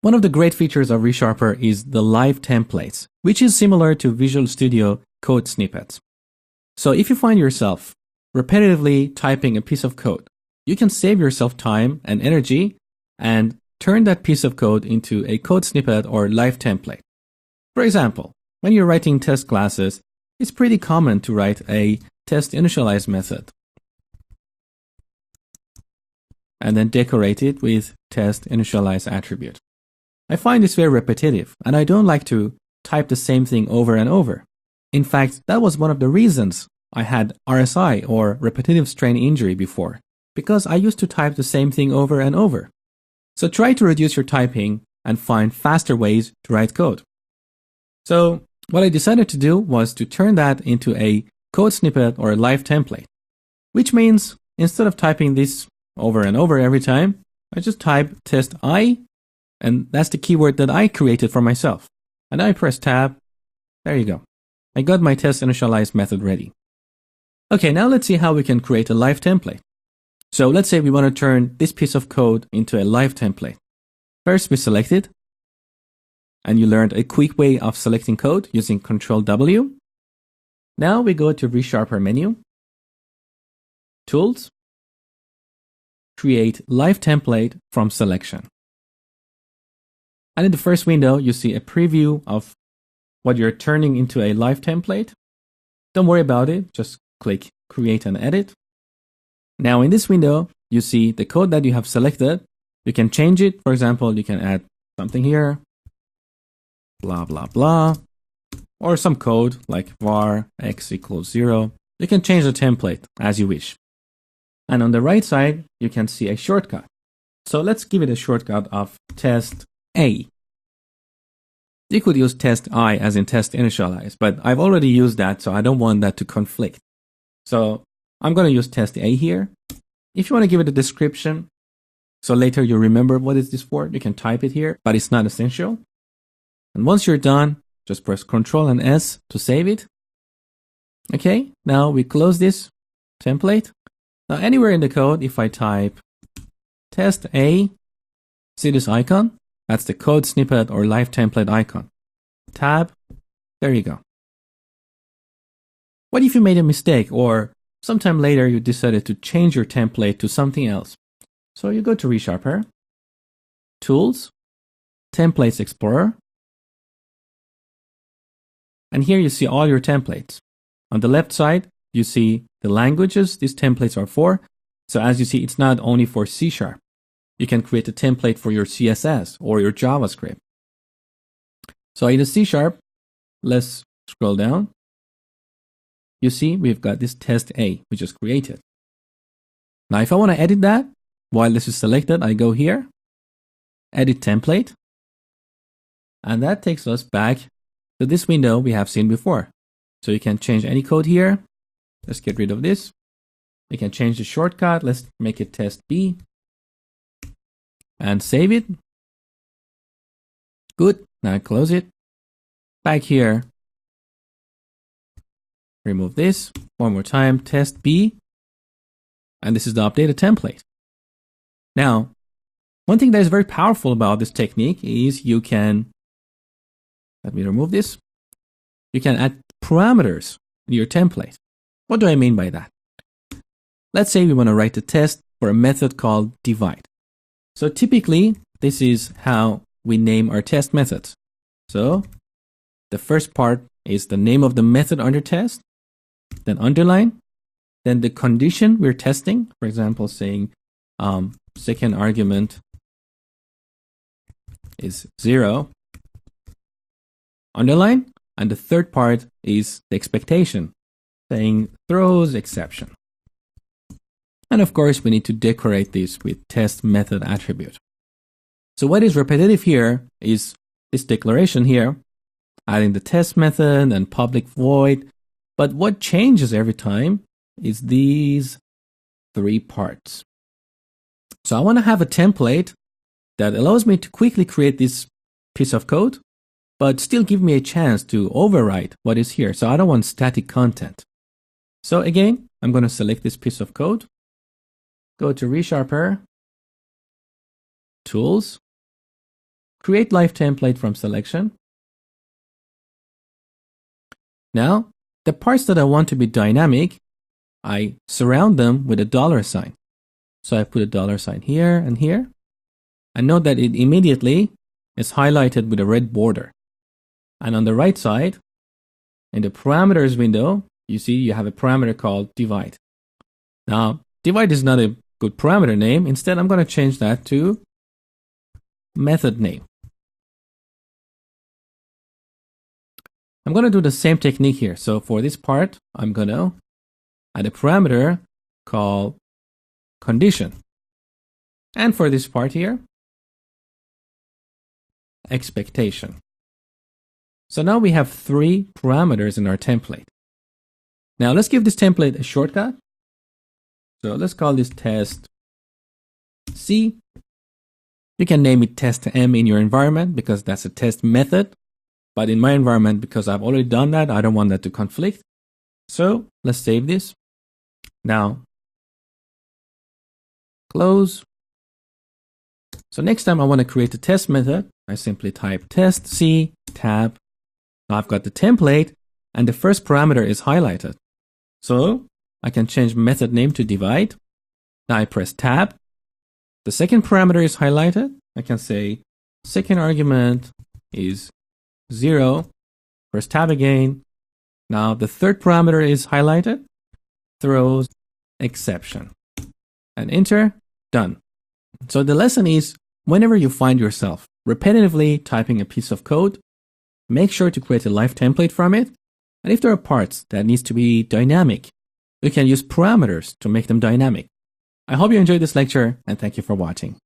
One of the great features of ReSharper is the live templates, which is similar to Visual Studio code snippets. So if you find yourself repetitively typing a piece of code, you can save yourself time and energy and turn that piece of code into a code snippet or live template. For example, when you're writing test classes, it's pretty common to write a test initialize method and then decorate it with test initialize attribute. I find this very repetitive, and I don't like to type the same thing over and over. In fact, that was one of the reasons I had RSI or repetitive strain injury before, because I used to type the same thing over and over. So try to reduce your typing and find faster ways to write code. So what I decided to do was to turn that into a code snippet or a live template, which means instead of typing this over and over every time, I just type test I, and that's the keyword that I created for myself. And I press tab. There you go. I got my test initialize method ready. Okay, now let's see how we can create a live template. So let's say we want to turn this piece of code into a live template. First, we select it. And you learned a quick way of selecting code using Control W. Now we go to ReSharper menu, Tools, Create Live Template from Selection. And in the first window, you see a preview of what you're turning into a live template. Don't worry about it, just click Create and Edit. Now in this window, you see the code that you have selected. You can change it. For example, you can add something here, blah, blah, blah, or some code like var x equals 0. You can change the template as you wish. And on the right side, you can see a shortcut. So let's give it a shortcut of test A. You could use test I as in test initialize, but I've already used that, so I don't want that to conflict. So I'm going to use test A here. If you want to give it a description, so later you remember what is this for, you can type it here, but it's not essential. And once you're done, just press Ctrl and S to save it. Okay, now we close this template. Now anywhere in the code, if I type test A, see this icon? That's the code snippet or live template icon. Tab, there you go. What if you made a mistake or sometime later you decided to change your template to something else? So you go to ReSharper, Tools, Templates Explorer, and here you see all your templates. On the left side, you see the languages these templates are for. So as you see, it's not only for C#. You can create a template for your CSS or your JavaScript. So in the C#, let's scroll down. You see, we've got this test A, we just created. Now, if I want to edit that, while this is selected, I go here, Edit Template, and that takes us back to this window we have seen before. So you can change any code here. Let's get rid of this. You can change the shortcut. Let's make it test B. And save it. Good. Now close it. Back here. Remove this. One more time. Test B. And this is the updated template. Now, one thing that is very powerful about this technique is you can, let me remove this. You can add parameters in your template. What do I mean by that? Let's say we want to write a test for a method called divide. So typically, this is how we name our test methods. So the first part is the name of the method under test, then underline, then the condition we're testing. For example, saying second argument is 0, underline, and the third part is the expectation, saying throws exception. And of course, we need to decorate this with test method attribute. So what is repetitive here is this declaration here, adding the test method and public void. But what changes every time is these three parts. So I want to have a template that allows me to quickly create this piece of code, but still give me a chance to overwrite what is here. So I don't want static content. So again, I'm going to select this piece of code. Go to ReSharper, Tools, create live template from selection. Now, the parts that I want to be dynamic, I surround them with a $sign. So I put a $sign here and here. And note that it immediately is highlighted with a red border. And on the right side, in the parameters window, you see you have a parameter called divide. Now, divide is not a good parameter name. Instead, I'm going to change that to method name. I'm going to do the same technique here. So for this part, I'm going to add a parameter called condition. And for this part here, expectation. So now we have 3 parameters in our template. Now let's give this template a shortcut. So let's call this test C. You can name it test M in your environment because that's a test method. But in my environment, because I've already done that, I don't want that to conflict. So let's save this. Now, close. So next time I want to create a test method, I simply type test C tab. Now I've got the template and the first parameter is highlighted. So I can change method name to divide. Now I press tab. The second parameter is highlighted. I can say second argument is 0. Press tab again. Now the third parameter is highlighted. Throws exception. And enter. Done. So the lesson is, whenever you find yourself repetitively typing a piece of code, make sure to create a live template from it. And if there are parts that needs to be dynamic, you can use parameters to make them dynamic. I hope you enjoyed this lecture and thank you for watching.